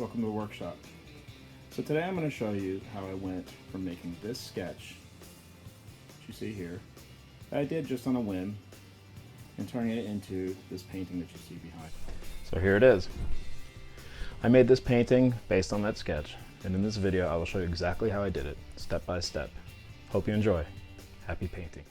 welcome to the workshop. So today I'm going to show you how I went from making this sketch, which you see here, that I did just on a whim, and turning it into this painting that you see behind. So here it is. I made this painting based on that sketch, and in this video I will show you exactly how I did it, step by step. Hope you enjoy. Happy painting.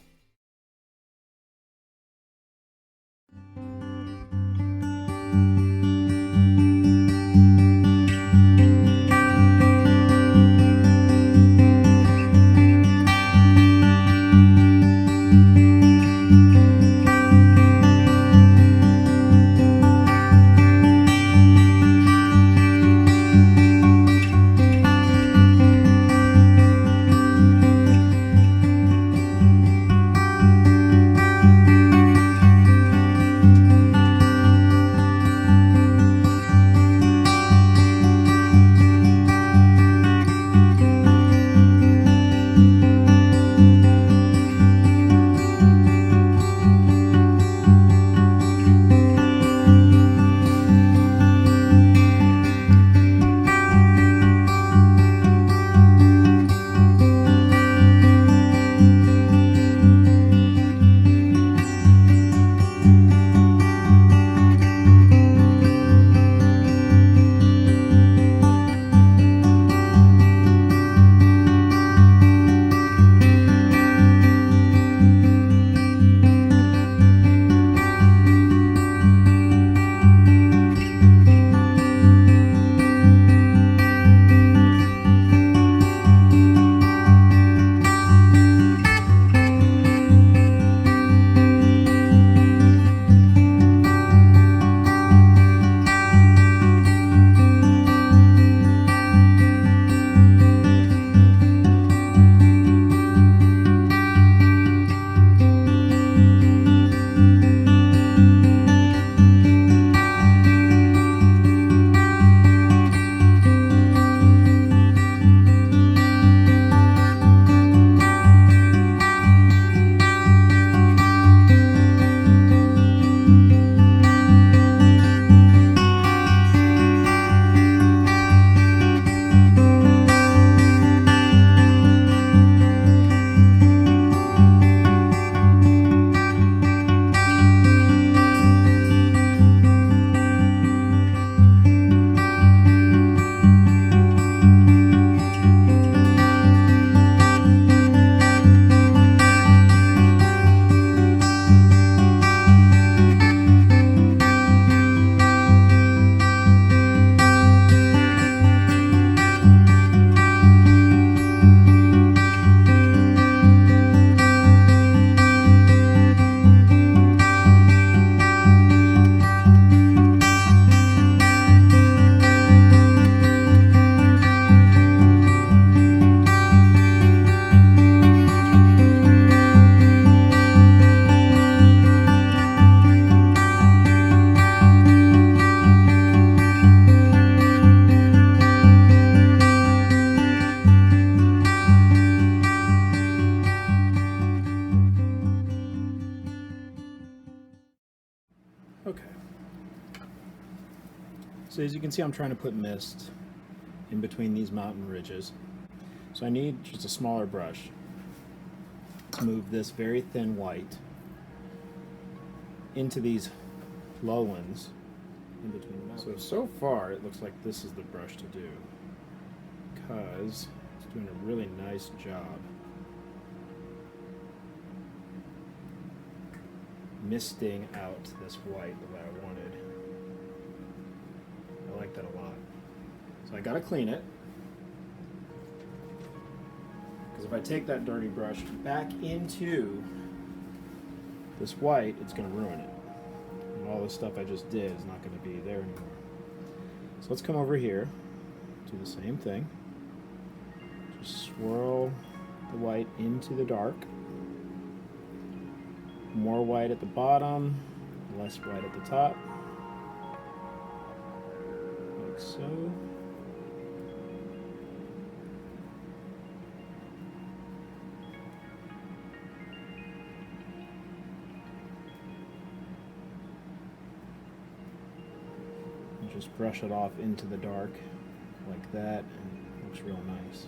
Okay, so as you can see, I'm trying to put mist in between these mountain ridges. So I need just a smaller brush to move this very thin white into these lowlands in between the mountains. So far it looks like this is the brush to do, because it's doing a really nice job misting out this white that I wanted. I like that a lot. So I gotta clean it, because if I take that dirty brush back into this white, it's gonna ruin it. And all the stuff I just did is not gonna be there anymore. So let's come over here, do the same thing. Just swirl the white into the dark. More white at the bottom, less white at the top, like so. And just brush it off into the dark. like that, and it looks real nice.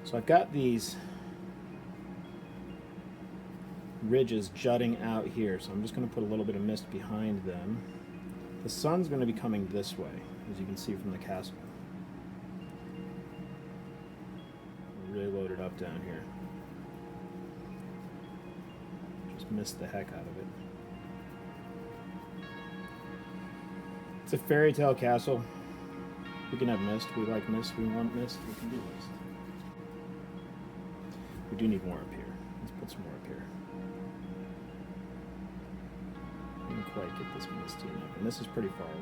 So I've got these ridges jutting out here, so I'm just going to put a little bit of mist behind them. The sun's going to be coming this way, as you can see from the castle. We're really loaded up down here. Just mist the heck out of it. It's a fairy tale castle. We can have mist. We like mist. We want mist. We can do mist. We do need more up here. Let's put some more up here. I didn't quite get this misty enough, and this is pretty far away.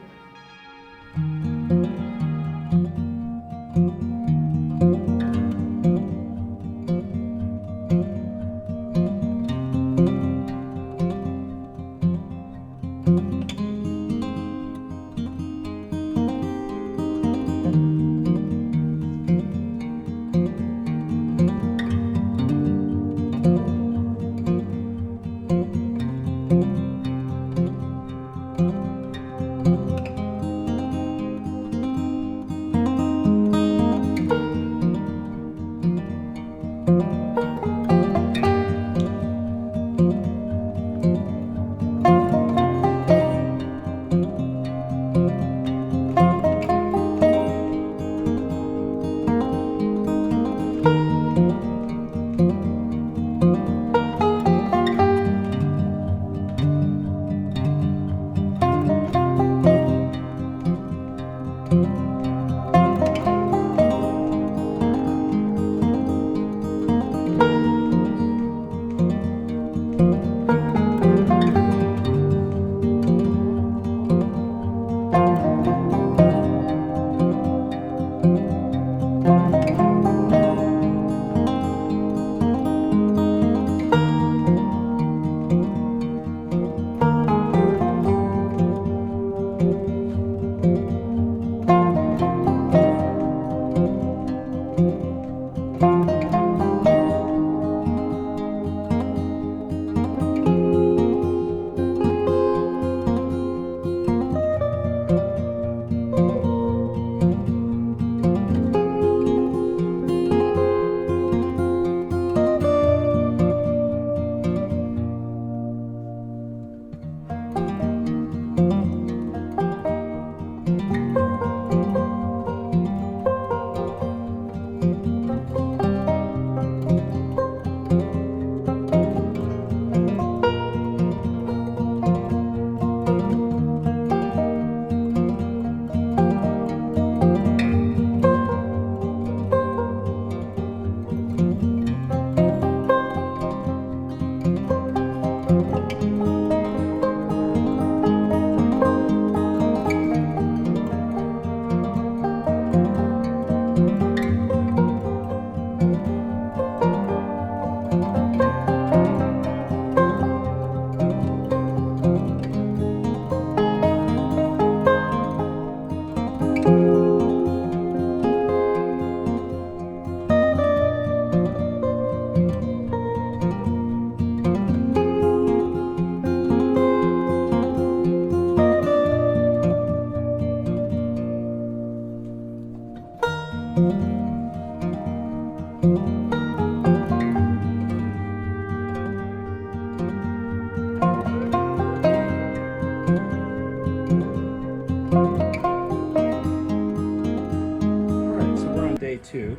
Day 2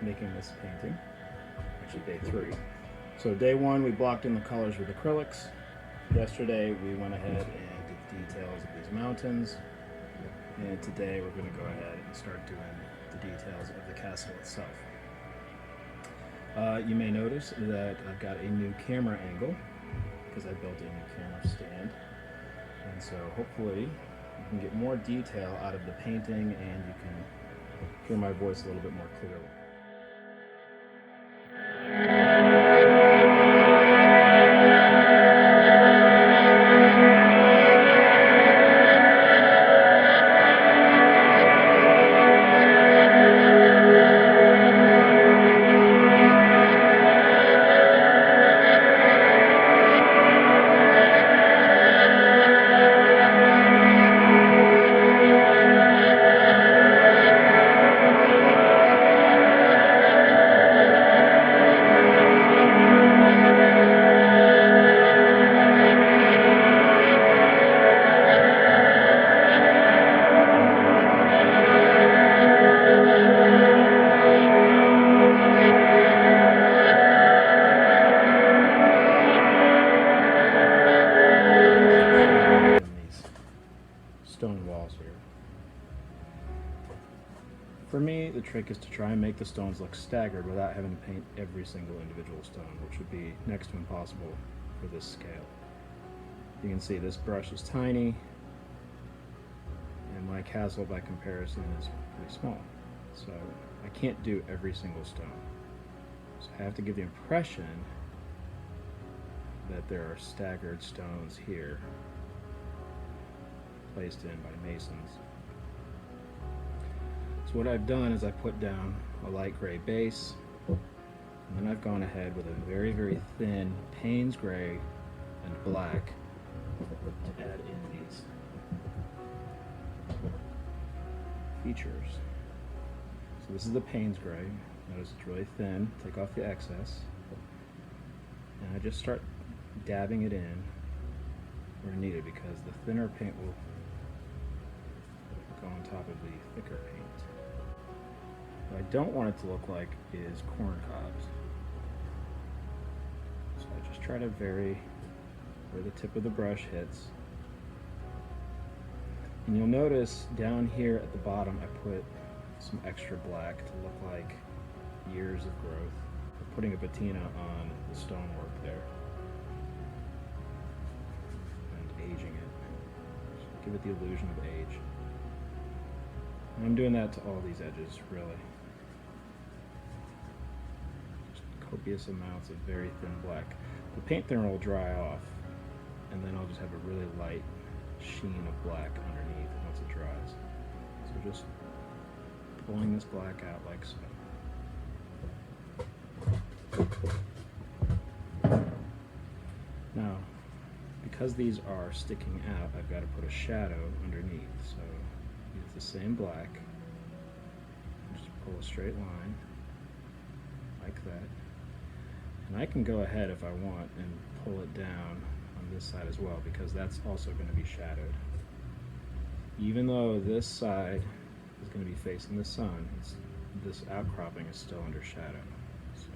making this painting, actually day 3. So day 1 we blocked in the colors with acrylics. Yesterday we went ahead and did the details of these mountains, and today we're going to go ahead and start doing the details of the castle itself. You may notice that I've got a new camera angle because I built a new camera stand, and so hopefully you can get more detail out of the painting and you can hear my voice a little bit more clearly. for me, the trick is to try and make the stones look staggered without having to paint every single individual stone, which would be next to impossible for this scale. You can see this brush is tiny, and my castle by comparison is pretty small. So I can't do every single stone. So I have to give the impression that there are staggered stones here placed in by masons. So what I've done is I put down a light gray base, and then I've gone ahead with a very, very thin Payne's gray and black to add in these features. So this is the Payne's gray. Notice it's really thin. Take off the excess, and I just start dabbing it in where needed, because the thinner paint will go on top of the thicker paint. What I don't want it to look like is corn cobs. So I just try to vary where the tip of the brush hits. And you'll notice down here at the bottom I put some extra black to look like years of growth. I'm putting a patina on the stonework there and aging it. Just give it the illusion of age. And I'm doing that to all these edges, really. Just copious amounts of very thin black. The paint thinner will dry off, and then I'll just have a really light sheen of black underneath once it dries. So just pulling this black out like so. Now, because these are sticking out, I've got to put a shadow underneath. So use the same black, just pull a straight line like that. And I can go ahead if I want and pull it down on this side as well, because that's also going to be shadowed. Even though this side is going to be facing the sun, this outcropping is still under shadow. So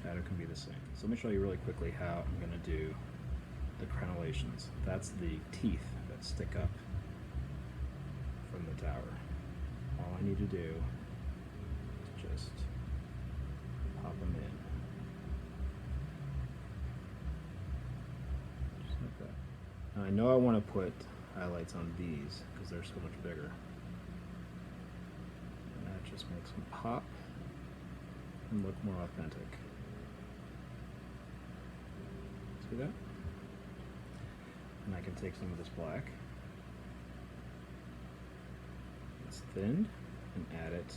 shadow can be the same. So let me show you really quickly how I'm going to do the crenellations. That's the teeth that stick up from the tower. All I need to do is just pop them in. Just like that. Now I know I want to put highlights on these because they're so much bigger. And that just makes them pop and look more authentic. See that? And I can take some of this black, it's thinned, and add it to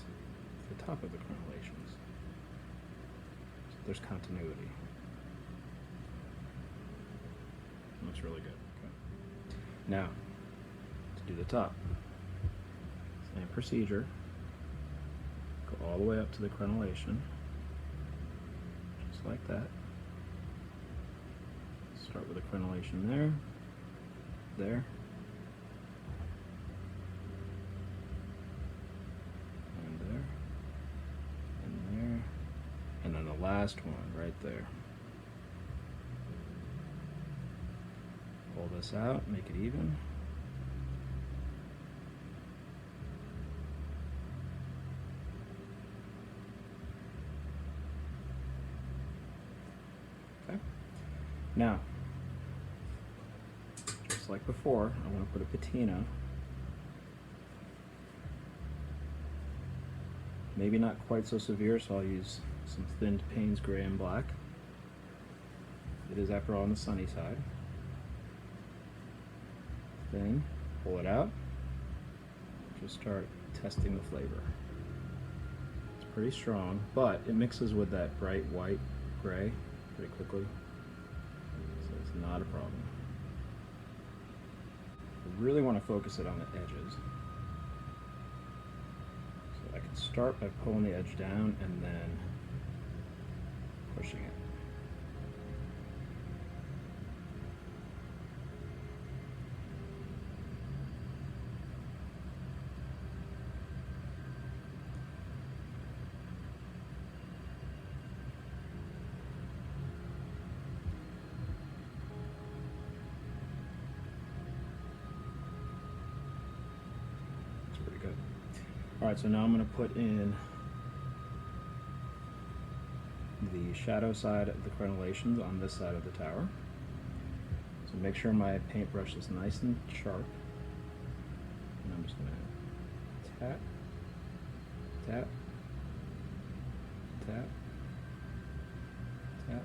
the top of the crenellations. So there's continuity. Looks really good. Okay. Now, to do the top, same procedure. Go all the way up to the crenellation, just like that. Start with a crenellation there, and there, and there, and then the last one right there. Pull this out, make it even. Okay. Now, like before, I want to put a patina. Maybe not quite so severe, so I'll use some thinned Payne's gray and black. It is, after all, on the sunny side. Thin, pull it out. Just start testing the flavor. It's pretty strong, but it mixes with that bright white gray pretty quickly, so it's not a problem. Really want to focus it on the edges. So I can start by pulling the edge down and then pushing it. Alright, so now I'm going to put in the shadow side of the crenellations on this side of the tower. So make sure my paintbrush is nice and sharp. And I'm just going to tap, tap, tap, tap,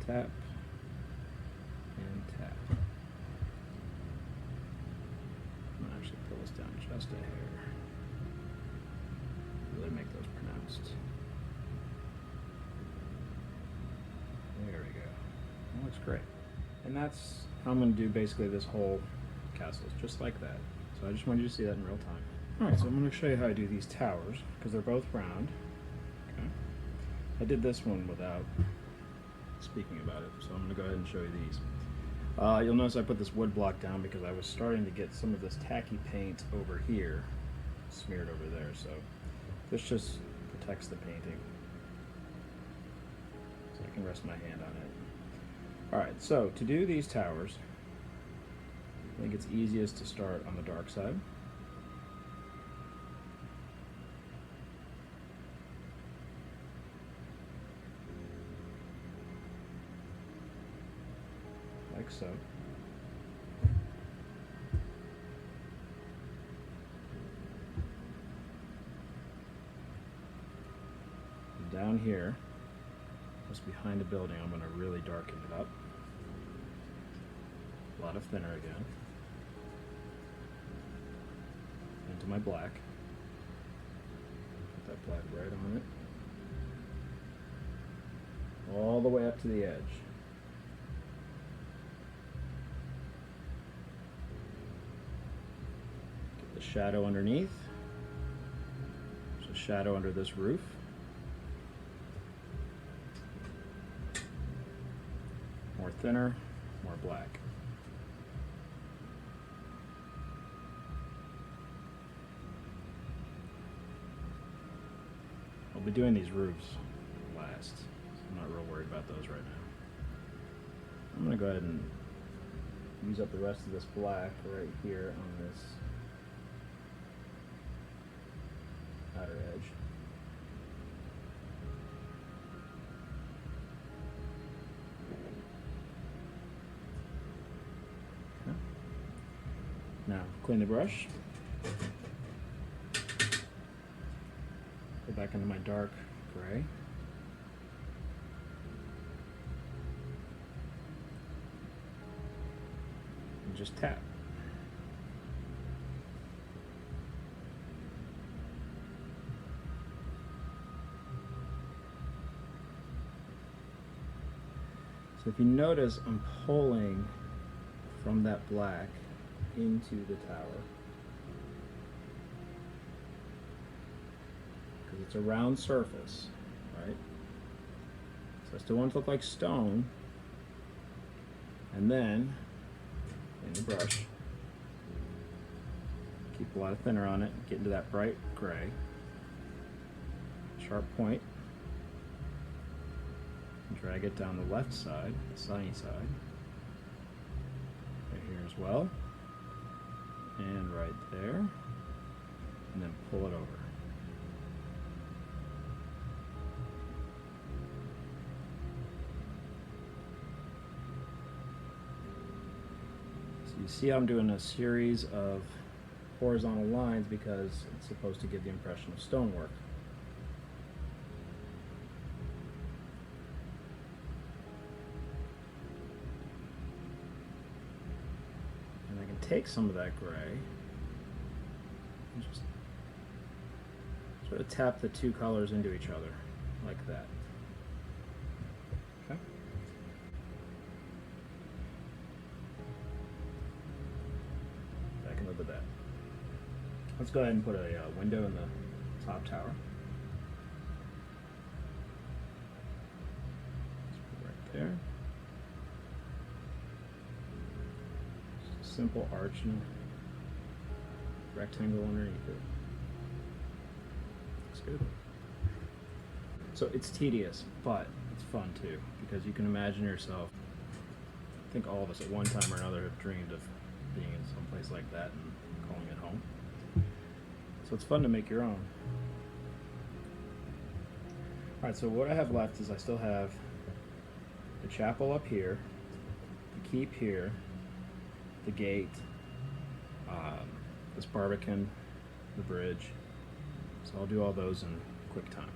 tap, and tap. I'm going to actually pull this down just a hair. Really make those pronounced. There we go. That looks great. And that's how I'm going to do basically this whole castle, just like that. So I just wanted you to see that in real time. Alright, so I'm going to show you how I do these towers, because they're both round. Okay. I did this one without speaking about it, so I'm going to go ahead and show you these. You'll notice I put this wood block down because I was starting to get some of this tacky paint over here smeared over there, so this just protects the painting. So I can rest my hand on it. Alright, so to do these towers, I think it's easiest to start on the dark side. Like so. And down here, just behind the building, I'm going to really darken it up. A lot of thinner again. Into my black. Put that black right on it. All the way up to the edge. Get the shadow underneath. There's a shadow under this roof. More thinner, more black. I'll be doing these roofs last, so I'm not real worried about those right now. I'm going to go ahead and use up the rest of this black right here on this outer edge. Okay. Now, clean the brush. Go back into my dark gray. And just tap. So if you notice, I'm pulling from that black into the tower. Because it's a round surface, right? So I still want it to look like stone. And then, in the brush, keep a lot of thinner on it, get into that bright gray. Sharp point. And drag it down the left side, the sunny side. Right here as well. And right there. And then pull it over. You see I'm doing a series of horizontal lines because it's supposed to give the impression of stonework. And I can take some of that gray and just sort of tap the two colors into each other like that. Okay. With that. Let's go ahead and put a window in the top tower. Just put it right there. Just a simple arch and rectangle underneath it. Looks good. So it's tedious, but it's fun too, because you can imagine yourself. I think all of us at one time or another have dreamed of being in some place like that and calling it home. So it's fun to make your own. Alright, so what I have left is I still have the chapel up here, the keep here, the gate, this barbican, the bridge. So I'll do all those in quick time.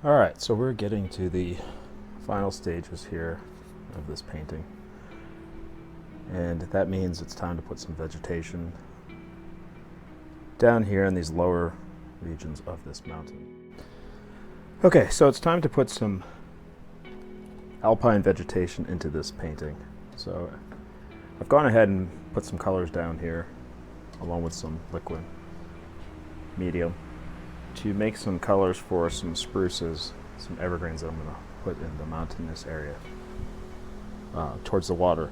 Alright, so we're getting to the final stages here of this painting. And that means it's time to put some vegetation down here in these lower regions of this mountain. Okay, so it's time to put some alpine vegetation into this painting. So I've gone ahead and put some colors down here along with some liquid medium to make some colors for some spruces, some evergreens that I'm going to put in the mountainous area towards the water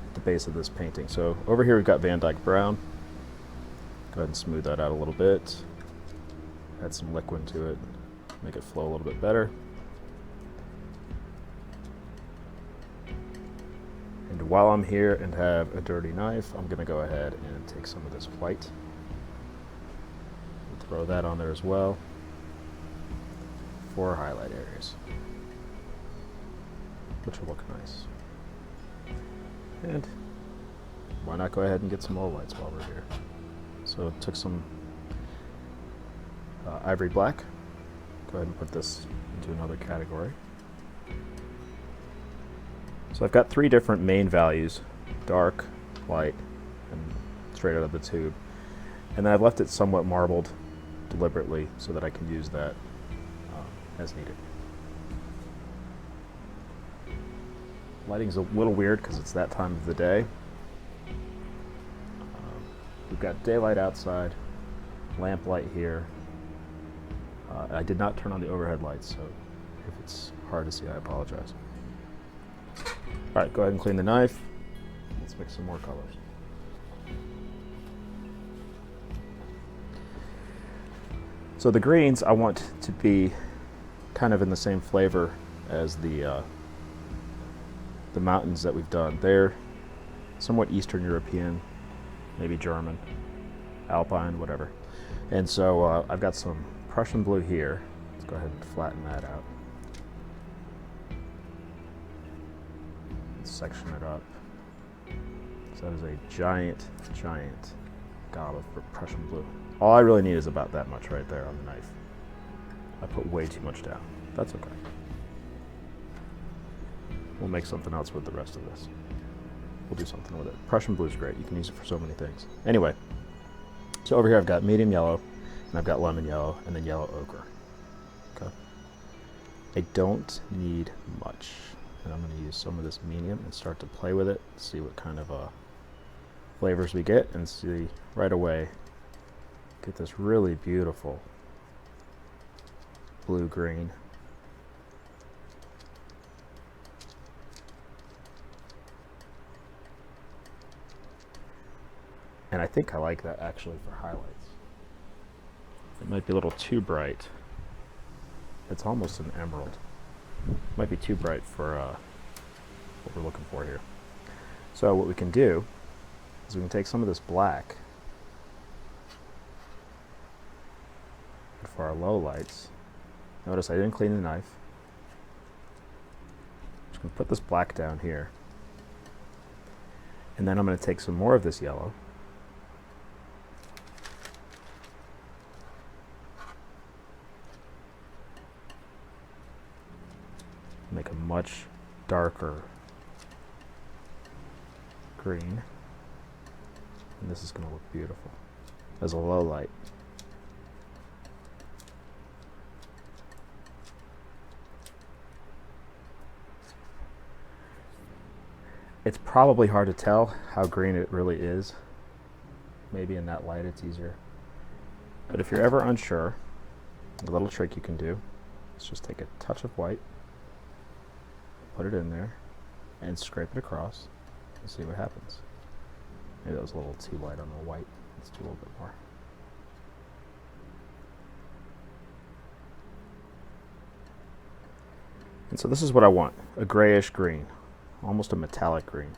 at the base of this painting. So over here we've got Van Dyke Brown. Go ahead and smooth that out a little bit. Add some liquid to it, make it flow a little bit better. And while I'm here and have a dirty knife, I'm going to go ahead and take some of this white. Throw that on there as well for highlight areas, which will look nice. And why not go ahead and get some more whites while we're here? So I took some ivory black. Go ahead and put this into another category. So I've got 3 different main values: dark, light, and straight out of the tube. And then I've left it somewhat marbled deliberately so that I can use that as needed. Lighting's a little weird because it's that time of the day. We've got daylight outside, lamp light here. I did not turn on the overhead lights, so if it's hard to see, I apologize. Alright, go ahead and clean the knife. Let's mix some more colors. So the greens I want to be kind of in the same flavor as the mountains that we've done. They're somewhat Eastern European, maybe German, alpine, whatever. And so I've got some Prussian blue here. Let's go ahead and flatten that out. Section it up. So that is a giant, giant gob of Prussian blue. All I really need is about that much right there on the knife. I put way too much down. That's okay. We'll make something else with the rest of this. We'll do something with it. Prussian blue is great. You can use it for so many things. Anyway, so over here I've got medium yellow, and I've got lemon yellow, and then yellow ochre. Okay. I don't need much. And I'm going to use some of this medium and start to play with it, see what kind of flavors we get, and see right away, get this really beautiful blue-green. And I think I like that actually for highlights. It might be a little too bright. It's almost an emerald. Might be too bright for what we're looking for here. So what we can do is we can take some of this black for our low lights. Notice I didn't clean the knife. Just going to put this black down here. And then I'm going to take some more of this yellow. Make a much darker green. And this is going to look beautiful as a low light. It's probably hard to tell how green it really is. Maybe in that light it's easier. But if you're ever unsure, a little trick you can do is just take a touch of white, put it in there, and scrape it across and see what happens. Maybe that was a little too light on the white. Let's do a little bit more. And so this is what I want, a grayish green, almost a metallic green,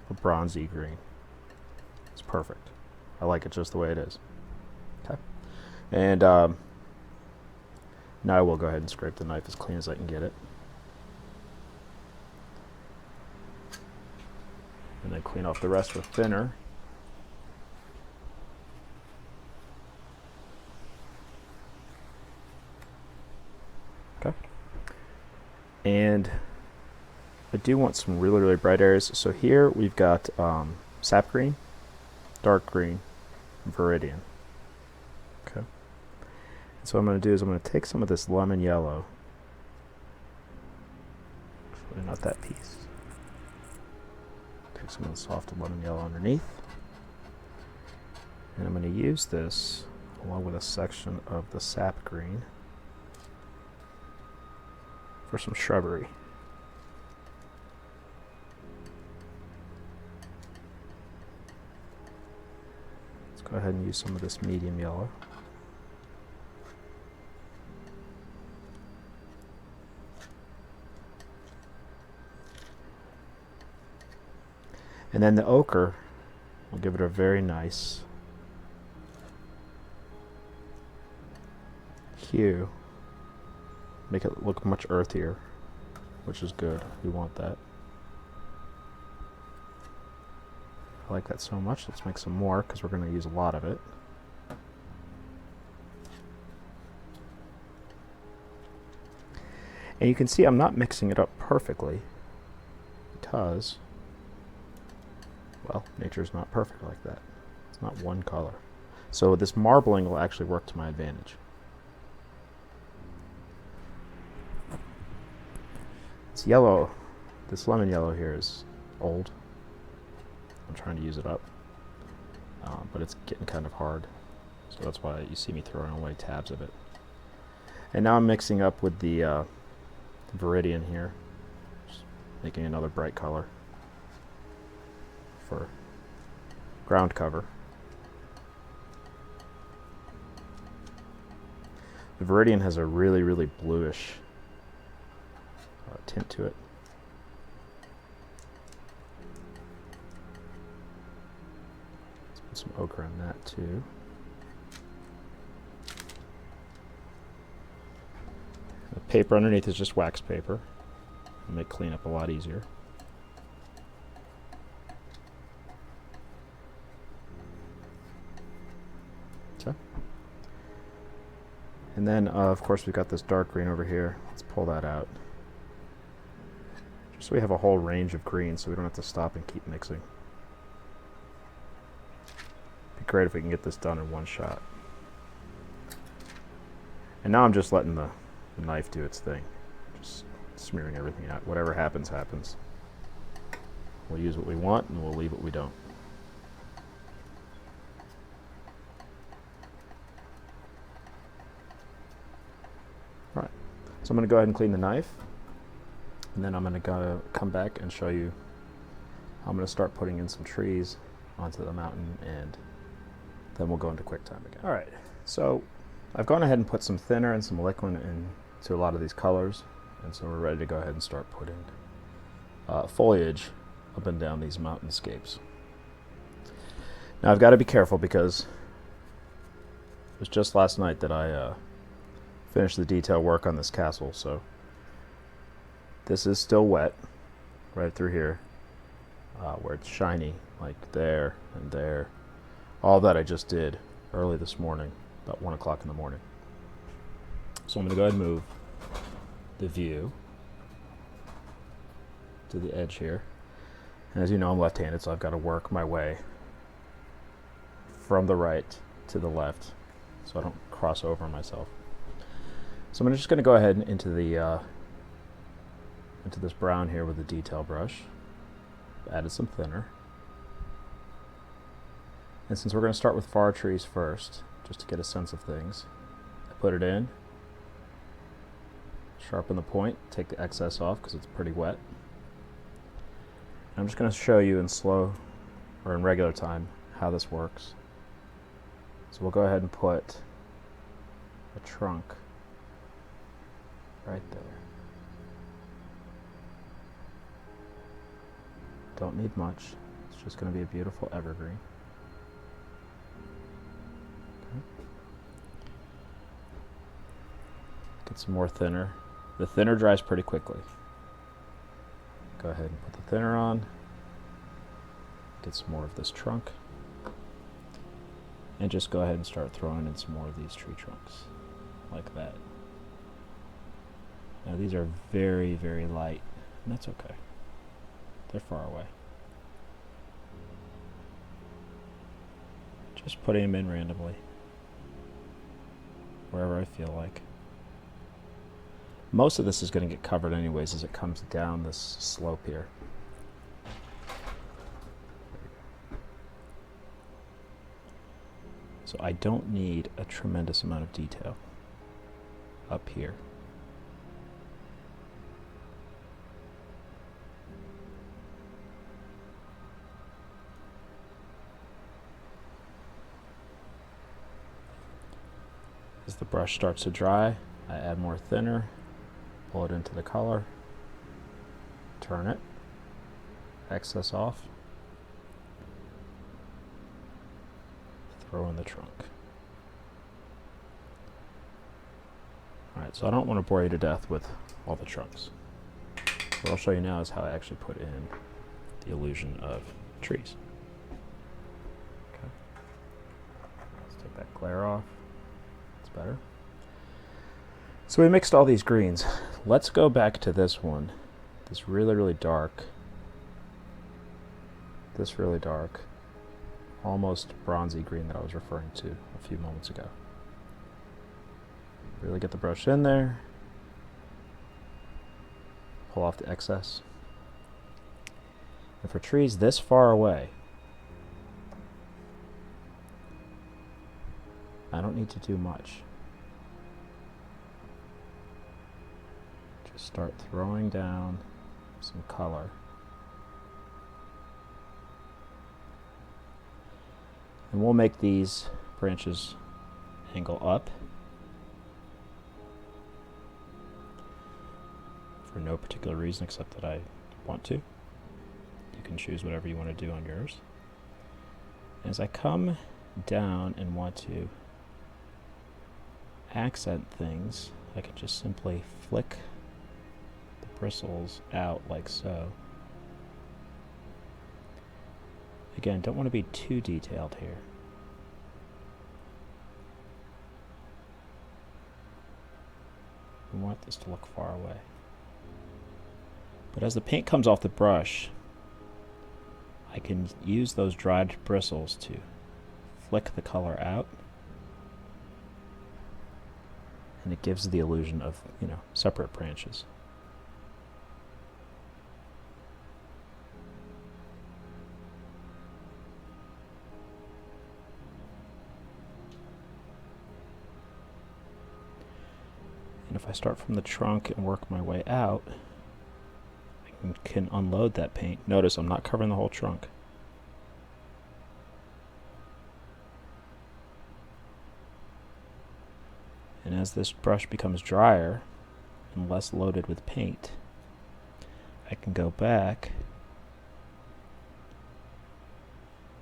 a bronzy green. It's perfect. I like it just the way it is. Okay. And now I will go ahead and scrape the knife as clean as I can get it. And then clean off the rest with thinner. I do want some really, really bright areas. So here we've got sap green, dark green, viridian. Okay. So what I'm going to do is I'm going to take some of this lemon yellow. Actually, not that piece. Take some of the soft lemon yellow underneath. And I'm going to use this along with a section of the sap green for some shrubbery. Let's go ahead and use some of this medium yellow. And then the ochre will give it a very nice hue. Make it look much earthier, which is good. We want that. I like that so much. Let's make some more because we're going to use a lot of it. And you can see I'm not mixing it up perfectly because, well, nature's not perfect like that. It's not one color. So this marbling will actually work to my advantage. It's yellow. This lemon yellow here is old. I'm trying to use it up, but it's getting kind of hard. So that's why you see me throwing away tabs of it. And now I'm mixing up with the viridian here, just making another bright color for ground cover. The viridian has a really, really bluish tint to it. Let's put some ochre on that too. The paper underneath is just wax paper. It'll make cleanup a lot easier. Okay. And then, of course, we've got this dark green over here. Let's pull that out. Just so we have a whole range of greens, so we don't have to stop and keep mixing. It'd be great if we can get this done in one shot. And now I'm just letting the knife do its thing. Just smearing everything out. Whatever happens, happens. We'll use what we want, and we'll leave what we don't. All right, so I'm going to go ahead and clean the knife. And then I'm going to come back and show you how I'm going to start putting in some trees onto the mountain, and then we'll go into QuickTime again. All right, so I've gone ahead and put some thinner and some liquid into a lot of these colors, and so we're ready to go ahead and start putting foliage up and down these mountainscapes. Now I've got to be careful because it was just last night that I finished the detail work on this castle, so this is still wet right through here where it's shiny, like there and there. All that I just did early this morning, about 1 o'clock in the morning. So I'm going to go ahead and move the view to the edge here. And as you know, I'm left-handed, so I've got to work my way from the right to the left so I don't cross over myself. So I'm just going to go ahead and into this brown here with the detail brush. Added some thinner. And since we're going to start with far trees first, just to get a sense of things, I put it in, sharpen the point, take the excess off because it's pretty wet. I'm just going to show you in slow or in regular time how this works. So we'll go ahead and put a trunk right there. Don't need much. It's just going to be a beautiful evergreen. Okay. Get some more thinner. The thinner dries pretty quickly. Go ahead and put the thinner on. Get some more of this trunk. And just go ahead and start throwing in some more of these tree trunks. Like that. Now these are very, very light, and that's okay. They're far away. Just putting them in randomly, wherever I feel like. Most of this is going to get covered anyways as it comes down this slope here. So I don't need a tremendous amount of detail up here. As the brush starts to dry, I add more thinner, pull it into the color, turn it, excess off, throw in the trunk. Alright, so I don't want to bore you to death with all the trunks. What I'll show you now is how I actually put in the illusion of trees. Okay. Let's take that glare off. It's better. So we mixed all these greens. Let's go back to this one. This really, really dark. This really dark, almost bronzy green that I was referring to a few moments ago. Really get the brush in there. Pull off the excess. And for trees this far away, I don't need to do much. Just start throwing down some color. And we'll make these branches angle up for no particular reason except that I want to. You can choose whatever you want to do on yours. As I come down and want to accent things, I can just simply flick the bristles out like so. Again, don't want to be too detailed here. We want this to look far away. But as the paint comes off the brush, I can use those dried bristles to flick the color out. And it gives the illusion of, separate branches. And if I start from the trunk and work my way out, I can unload that paint. Notice I'm not covering the whole trunk. And as this brush becomes drier and less loaded with paint, I can go back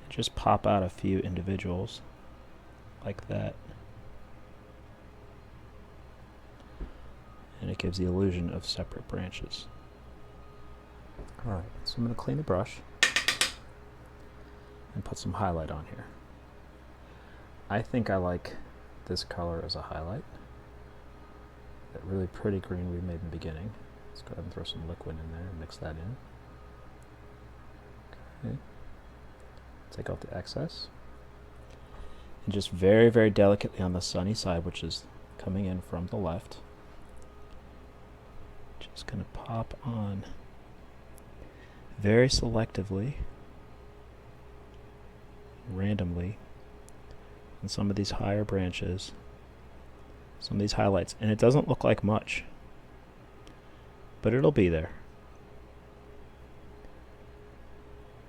and just pop out a few individuals like that. And it gives the illusion of separate branches. Alright, so I'm going to clean the brush and put some highlight on here. I think I like this color as a highlight. That really pretty green we made in the beginning. Let's go ahead and throw some liquid in there and mix that in. Okay. Take out the excess. And just very, very delicately on the sunny side, which is coming in from the left, just going to pop on very selectively, randomly, on some of these higher branches, some of these highlights. And it doesn't look like much, but it'll be there.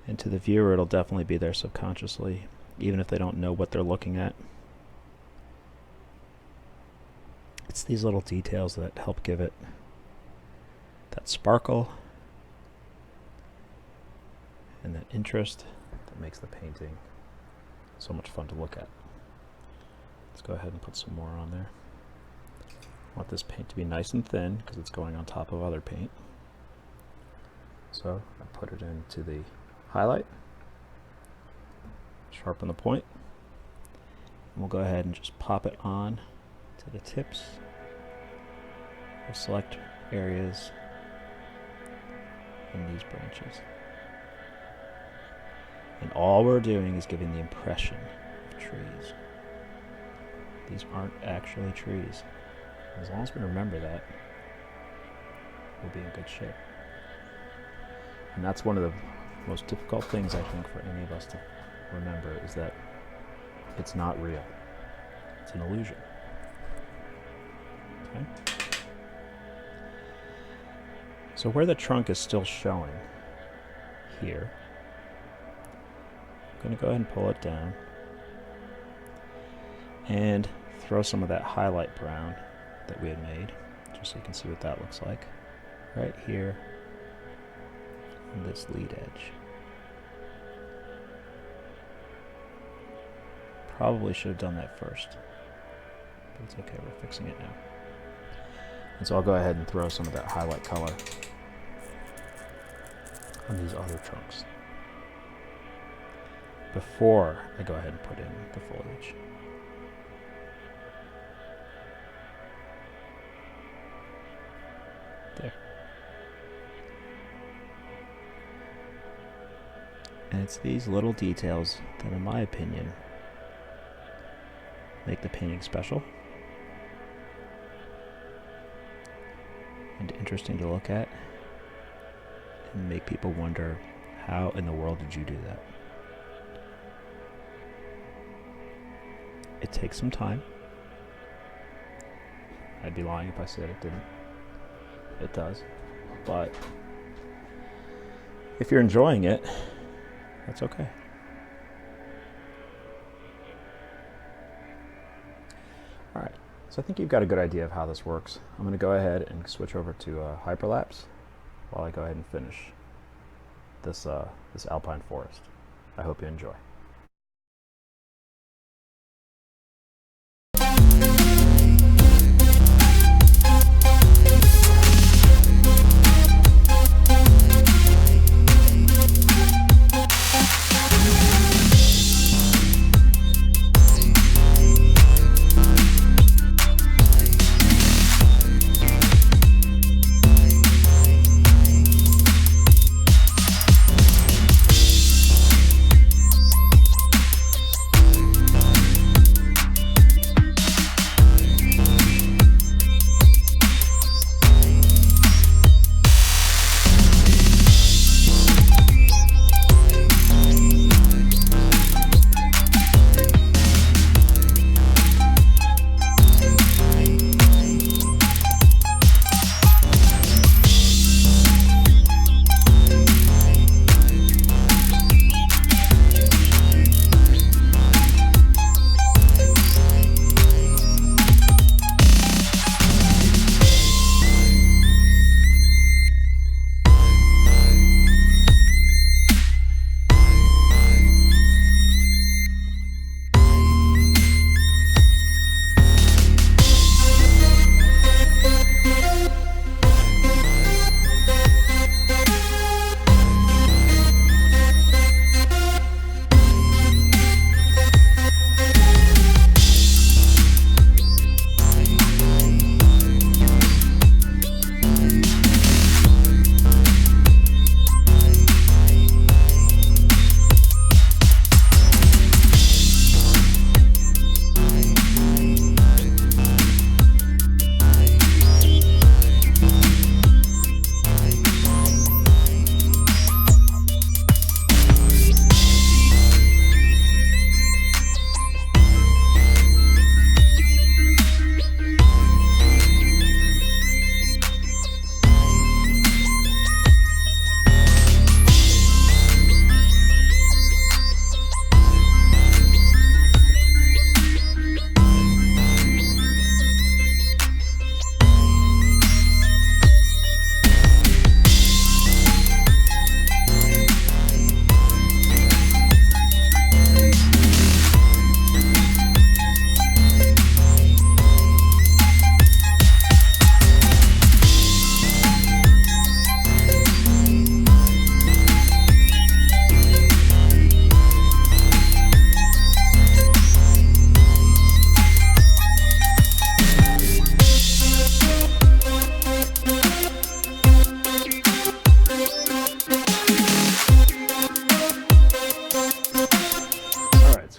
And to the viewer, it'll definitely be there subconsciously, even if they don't know what they're looking at. It's these little details that help give it that sparkle and that interest that makes the painting so much fun to look at. Let's go ahead and put some more on there. I want this paint to be nice and thin because it's going on top of other paint. So I put it into the highlight, sharpen the point, and we'll go ahead and just pop it on to the tips of select areas in these branches. And all we're doing is giving the impression of trees. These aren't actually trees. As long as we remember that, we'll be in good shape. And that's one of the most difficult things, I think, for any of us to remember, is that it's not real. It's an illusion. Okay? So where the trunk is still showing here, I'm going to go ahead and pull it down and throw some of that highlight brown that we had made, just so you can see what that looks like, right here on this lead edge. Probably should have done that first, but it's okay, we're fixing it now. And so I'll go ahead and throw some of that highlight color on these other trunks before I go ahead and put in the foliage. There. And it's these little details that, in my opinion, make the painting special and interesting to look at, and make people wonder, how in the world did you do that? It takes some time. I'd be lying if I said it didn't. It does. But if you're enjoying it, that's okay. Alright, so I think you've got a good idea of how this works. I'm going to go ahead and switch over to Hyperlapse while I go ahead and finish this alpine forest. I hope you enjoy.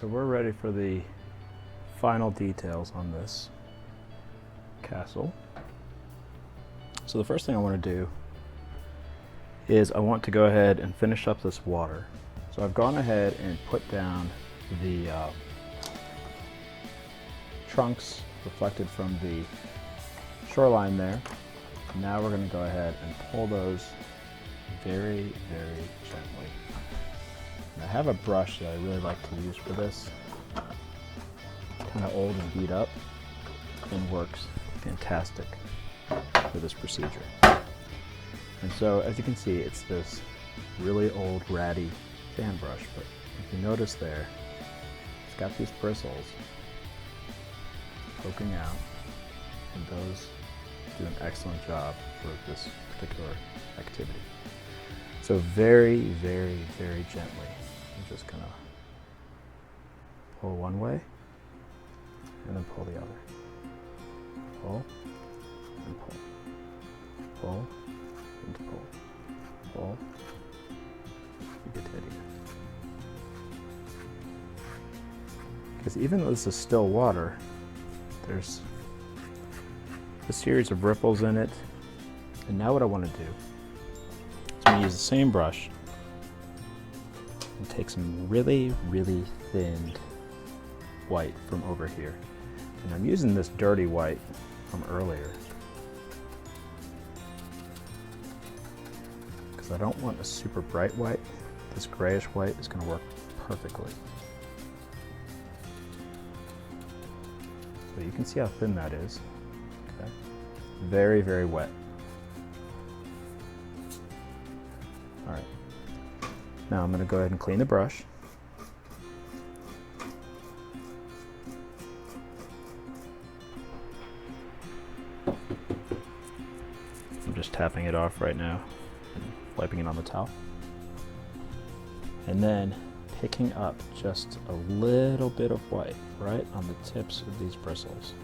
So we're ready for the final details on this castle. So the first thing I want to do is I want to go ahead and finish up this water. So I've gone ahead and put down the trunks reflected from the shoreline there. Now we're going to go ahead and pull those very, very gently. And I have a brush that I really like to use for this. Kind of old and beat up and works fantastic for this procedure. And so as you can see, it's this really old ratty fan brush, but if you notice there, it's got these bristles poking out, and those do an excellent job for this particular activity. So very, very, very gently, I'm just gonna pull one way and then pull the other. Pull and pull. Pull and pull. Pull. You get the idea. Because even though this is still water, there's a series of ripples in it. And now what I want to do is I'm going to use the same brush and take some really, really thinned white from over here. And I'm using this dirty white from earlier because I don't want a super bright white. This grayish white is going to work perfectly. So you can see how thin that is. Okay. Very, very wet. All right. Now I'm going to go ahead and clean the brush. I'm just tapping it off right now and wiping it on the towel. And then picking up just a little bit of white right on the tips of these bristles.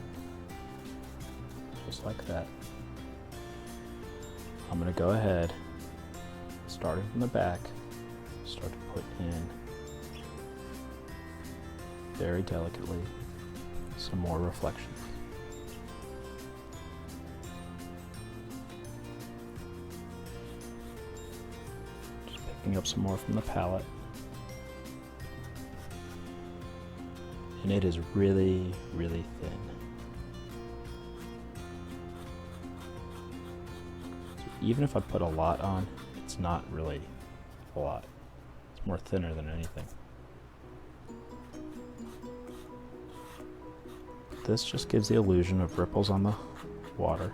Just like that. I'm going to go ahead, starting from the back, start to put in very delicately some more reflections. Just picking up some more from the palette. And it is really, really thin. So even if I put a lot on, it's not really a lot. It's more thinner than anything. This just gives the illusion of ripples on the water.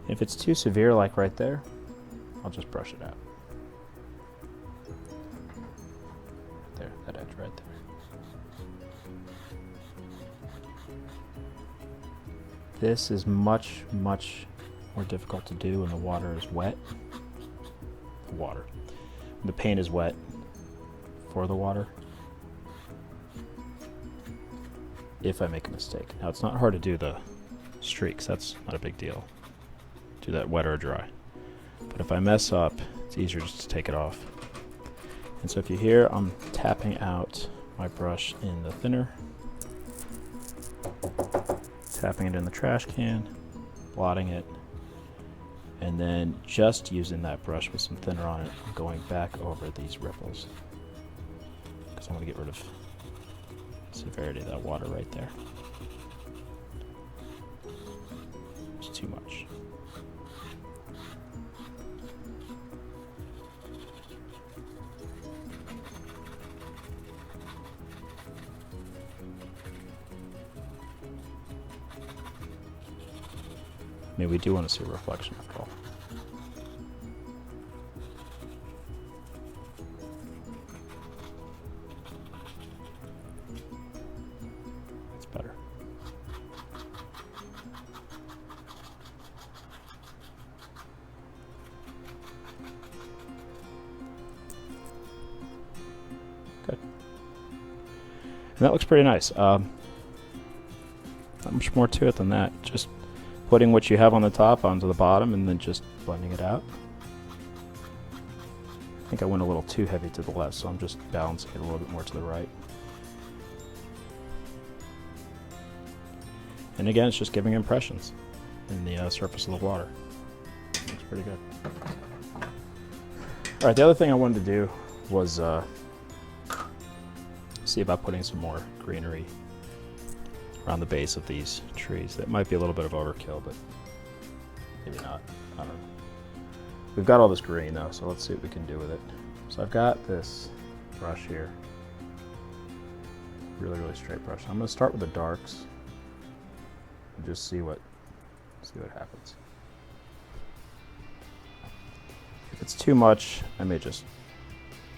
If it's too severe, like right there, I'll just brush it out. There, that edge right there. This is much, much more difficult to do when the water is wet. When the paint is wet for the water. If I make a mistake. Now, it's not hard to do the streaks. That's not a big deal. Do that wet or dry. But if I mess up, it's easier just to take it off. And so if you hear, I'm tapping out my brush in the thinner, tapping it in the trash can, blotting it, and then just using that brush with some thinner on it, going back over these ripples. Because I want to get rid of the severity of that water right there. It's too much. I mean, we do want to see a reflection after all. That's better. that looks pretty nice. Not much more to it than that. Just putting what you have on the top onto the bottom and then just blending it out. I think I went a little too heavy to the left, so I'm just balancing it a little bit more to the right. And again, it's just giving impressions in the surface of the water. Looks pretty good. All right, the other thing I wanted to do was see about putting some more greenery around the base of these trees. That might be a little bit of overkill, but maybe not. I don't know. We've got all this green though, so let's see what we can do with it. So I've got this brush here. Really, really straight brush. I'm gonna start with the darks and just see what happens. If it's too much, I may just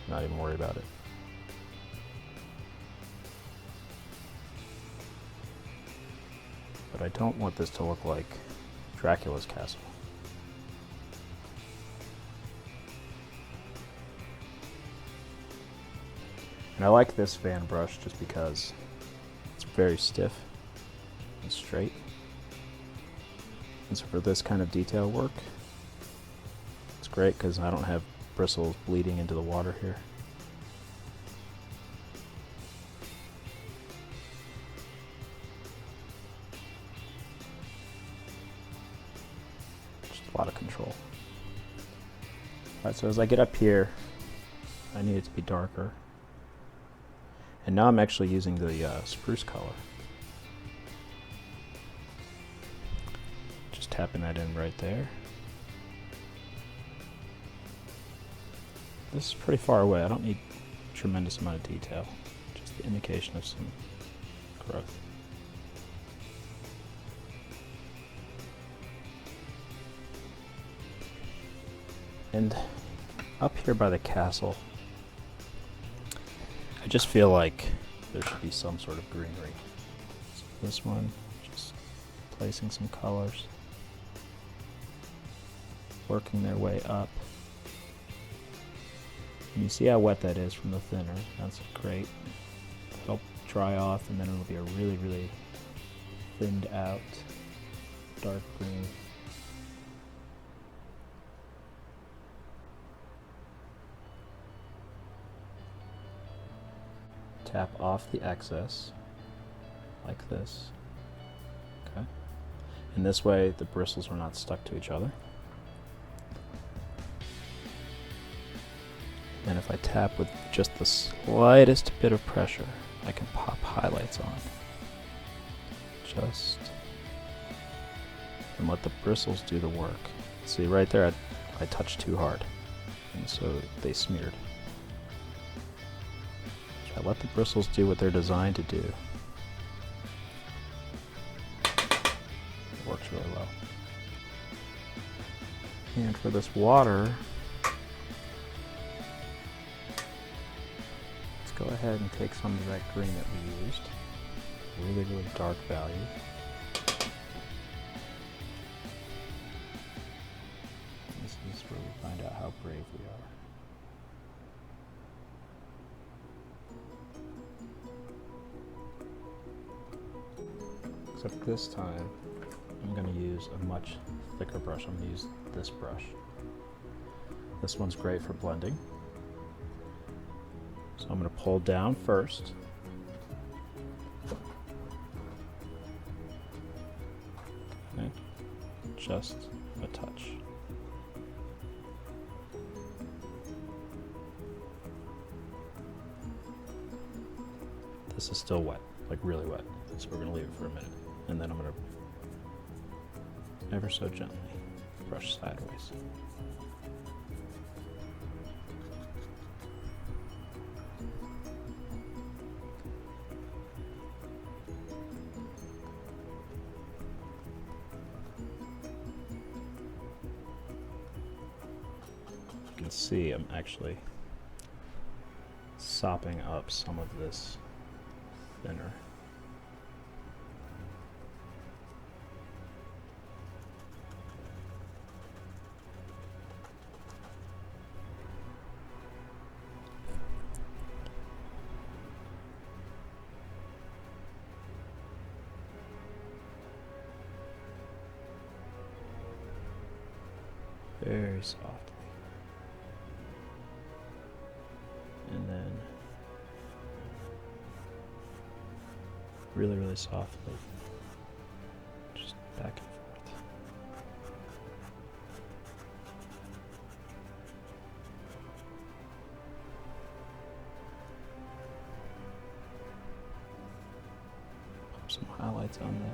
not even worry about it. But I don't want this to look like Dracula's castle. And I like this fan brush just because it's very stiff and straight. And so for this kind of detail work, it's great because I don't have bristles bleeding into the water here. Just a lot of control. Alright, so as I get up here, I need it to be darker. And now I'm actually using the spruce color. Just tapping that in right there. This is pretty far away. I don't need a tremendous amount of detail. Just the indication of some growth. And up here by the castle, I just feel like there should be some sort of greenery. So this one, just placing some colors, working their way up. And you see how wet that is from the thinner. That's great. It'll dry off and then it'll be a really, really thinned out dark green. Tap off the excess, like this. Okay. And this way the bristles are not stuck to each other. And if I tap with just the slightest bit of pressure, I can pop highlights on. Just. And let the bristles do the work. See right there, I touched too hard. And so they smeared. I let the bristles do what they're designed to do. It works really well. And for this water, let's go ahead and take some of that green that we used. Really, really dark value. And this is where we find out how brave we are. Except this time, I'm going to use a much thicker brush. I'm going to use this brush. This one's great for blending. So I'm going to pull down first. Okay. Just a touch. This is still wet, like really wet. So we're going to leave it for a minute. And then I'm going to ever so gently brush sideways. You can see I'm actually sopping up some of this thinner. very softly. And then really, really softly, just back and forth. Put some highlights on there.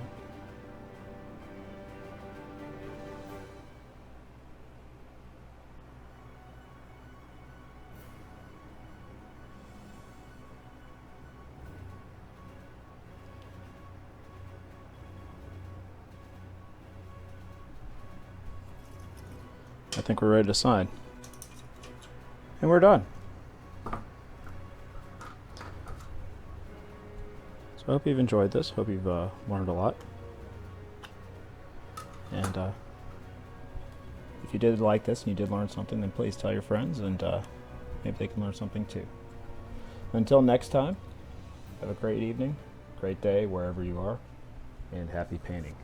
I think we're ready to sign. And we're done. So I hope you've enjoyed this. Hope you've learned a lot. And if you did like this and you did learn something, then please tell your friends, and maybe they can learn something too. Until next time, have a great evening, great day wherever you are, and happy painting.